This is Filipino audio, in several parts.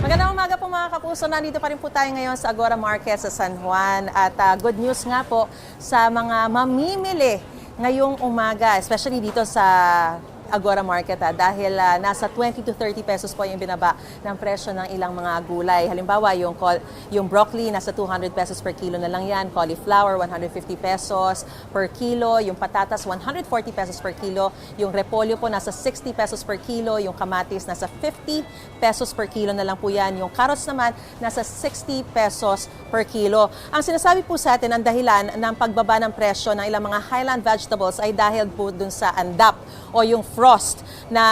Magandang umaga po mga kapuso. Nandito pa rin po tayo ngayon sa Agora Market sa San Juan. At good news nga po sa mga mamimili ngayong umaga, especially dito sa Agora Market dahil nasa 20 to 30 pesos po yung binaba ng presyo ng ilang mga gulay. Halimbawa, yung broccoli nasa 200 pesos per kilo na lang yan, cauliflower 150 pesos per kilo, yung patatas 140 pesos per kilo, yung repolyo po nasa 60 pesos per kilo, yung kamatis nasa 50 pesos per kilo na lang po yan, yung carrots naman nasa 60 pesos per kilo. Ang sinasabi po sa atin ang dahilan ng pagbaba ng presyo ng ilang mga highland vegetables ay dahil po dun sa ANDAP o yung frost na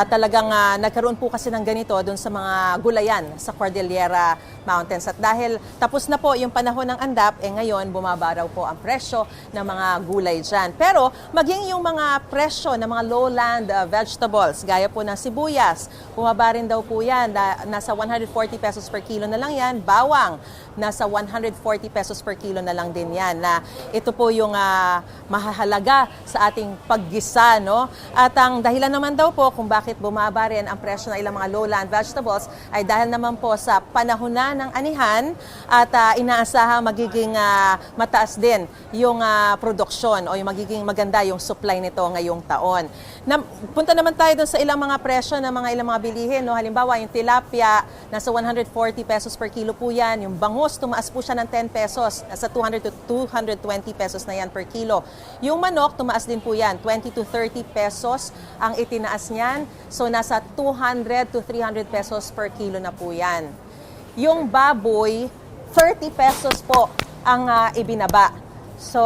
talagang nagkaroon po kasi ng ganito doon sa mga gulayan sa Cordillera Mountains. At dahil tapos na po yung panahon ng ANDAP, ngayon bumaba raw po ang presyo ng mga gulay dyan. Pero maging yung mga presyo ng mga lowland vegetables, gaya po ng sibuyas, bumaba rin daw po yan. Nasa 140 pesos per kilo na lang yan. Bawang, nasa 140 pesos per kilo na lang din yan. Na ito po yung mahahalaga sa ating paggisa, no? At ang dahilan naman daw po kung bakit bumaba rin ang presyo ng ilang mga lowland vegetables ay dahil naman po sa panahon na ng anihan at inaasahan magiging mataas din yung produksyon o yung magiging maganda yung supply nito ngayong taon. Punta naman tayo dun sa ilang mga presyo ng ilang mga bilihin. No? Halimbawa, yung tilapia, nasa 140 pesos per kilo po yan. Yung bangus, tumaas po siya ng 10 pesos. Nasa 200 to 220 pesos na yan per kilo. Yung manok, tumaas din po yan. 20 to 30 pesos ang itinaas niyan. So, nasa 200 to 300 pesos per kilo na po yan. Yung baboy, 30 pesos po ang ibinaba. So,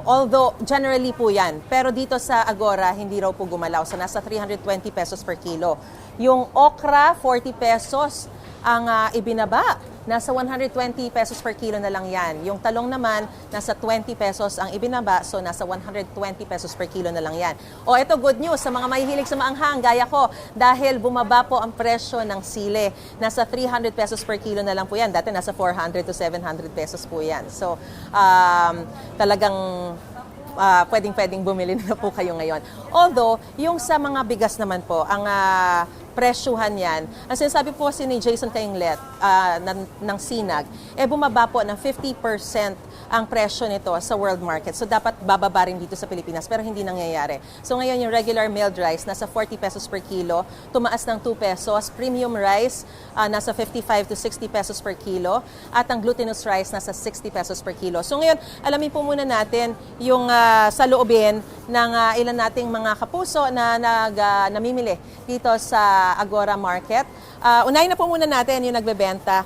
although generally po yan, pero dito sa Agora, hindi raw po gumalaw. So, nasa 320 pesos per kilo. Yung okra, 40 pesos ang ibinaba. Nasa 120 pesos per kilo na lang yan. Yung talong naman, nasa 20 pesos ang ibinaba. So, nasa 120 pesos per kilo na lang yan. O, ito good news sa mga mahihilig sa maanghang, gaya ko. Dahil bumaba po ang presyo ng sili. Nasa 300 pesos per kilo na lang po yan. Dati nasa 400 to 700 pesos po yan. So, talagang pwedeng bumili na po kayo ngayon. Although, yung sa mga bigas naman po, ang presyuhan yan, ang sinasabi po kasi ni Jason Kainglet ng Sinag, bumaba po ng 50% ang presyo nito sa world market. So, dapat bababa rin dito sa Pilipinas, pero hindi nangyayari. So, ngayon yung regular milled rice, nasa 40 pesos per kilo, tumaas ng 2 pesos. Premium rice, nasa 55 to 60 pesos per kilo. At ang glutinous rice, nasa 60 pesos per kilo. So, ngayon, alamin po muna natin yung sa loobin ng ilan nating mga kapuso na namimili dito sa Agora Market. Unahin na po muna natin yung nagbebenta.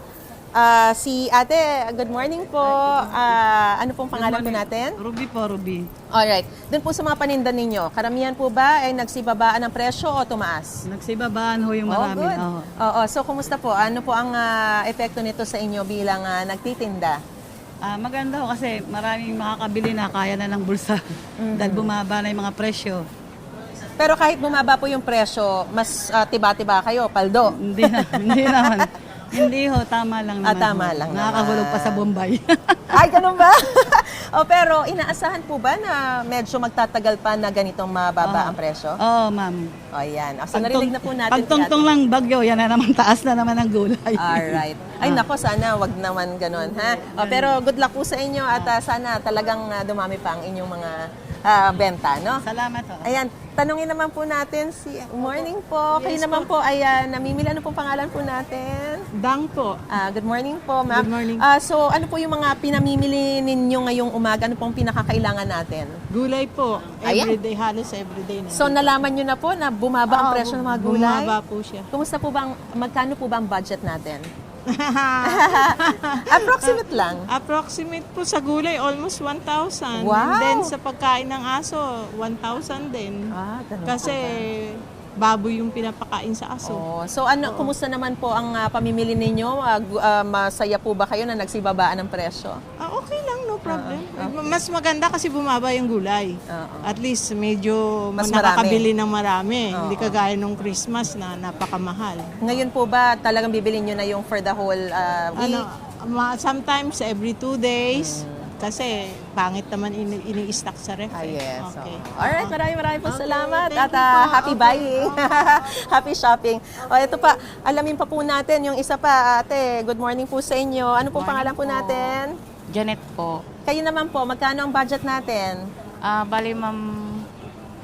Si ate, good morning po. Ano pong pangalan po natin? Ruby po, Ruby. Alright. Doon po sa mga paninda ninyo, karamihan po ba ay nagsibabaan ng presyo o tumaas? Nagsibabaan ho yung marami. Good. Oo. So, kumusta po? Ano po ang epekto nito sa inyo bilang nagtitinda? Maganda ho kasi maraming makakabili na kaya na ng bulsa dahil bumaba na yung mga presyo. Pero kahit bumaba po yung presyo, mas tiba-tiba kayo, paldo? Hindi naman. Hindi ho, tama lang naman. Tama lang naman. Nakakahulog pa sa Bombay. Ay, ganun ba? Pero inaasahan po ba na medyo magtatagal pa na ganitong mababa ang presyo? Oo, ma'am. O, yan. So, narinig na po natin. Pagtungtong lang bagyo, yan na naman, taas na naman ang gulay. Alright. Ay, nako, sana wag naman ganun, ha? Pero good luck po sa inyo at sana talagang dumami pa ang inyong mga benta, no? Salamat ho. Ayan, tanungin naman po natin morning po. Kayo naman po ay namimili. Ano pong pangalan po natin? Dang po. Good morning po, ma'am. Good morning. So, ano po yung mga pinamimili ninyo ngayong umaga? Ano pong pinakakailangan natin? Gulay po. Ayan. Everyday, halos everyday na. So, nalaman nyo na po na bumaba ang presyo ng mga gulay? Bumaba po siya. Kumusta po bang, magkano po ba ang budget natin? Approximate lang. Approximate po sa gulay, almost 1,000. Wow. And then sa pagkain ng aso, 1,000 din. Ganun Kasi baboy yung pinapakain sa aso. So, kumusta naman po ang pamimili ninyo? Masaya po ba kayo na nagsibabaan ng presyo? Okay lang, no problem. Mas maganda kasi bumaba yung gulay. At least medyo Mas nakakabili ng marami. Hindi kagaya nung Christmas na napakamahal. Ngayon po ba talagang bibili nyo na yung for the whole week? Sometimes every 2 days. kasi pangit naman ini-stock sa ref. Yes. Okay. Alright, maraming po Okay, salamat thank at you po. happy Okay buying. po. Happy shopping. O ito pa, alamin pa po natin yung isa pa, ate. Good morning po sa inyo. Ano pong pangalan po natin? Janet po. Kayo naman po, magkano ang budget natin? Bali ma'am,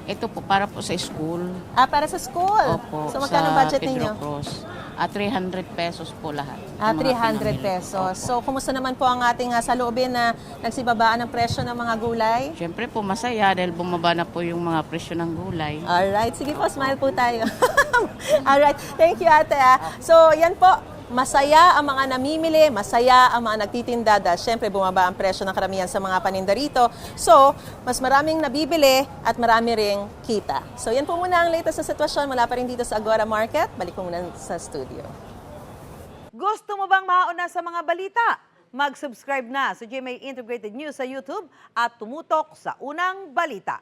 ito po para po sa school. Para sa school. Opo, So magkano sa budget Pedro ninyo? Cruz. 300 pesos po lahat. 300 pesos. So, kumusta naman po ang ating saloobin na nagsibabaan ng presyo ng mga gulay? Siyempre po masaya dahil bumaba na po yung mga presyo ng gulay. Alright, sige po, smile po tayo. Alright, thank you ate. So, yan po, masaya ang mga namimili, masaya ang mga nagtitinda dahil syempre bumaba ang presyo ng karamihan sa mga paninda rito. So, mas maraming nabibili at marami ring kita. So, yan po muna ang latest na sitwasyon mula pa rin dito sa Agora Market. Balik ko muna sa studio. Gusto mo bang mauna sa mga balita? Mag-subscribe na sa GMA Integrated News sa YouTube at tumutok sa unang balita.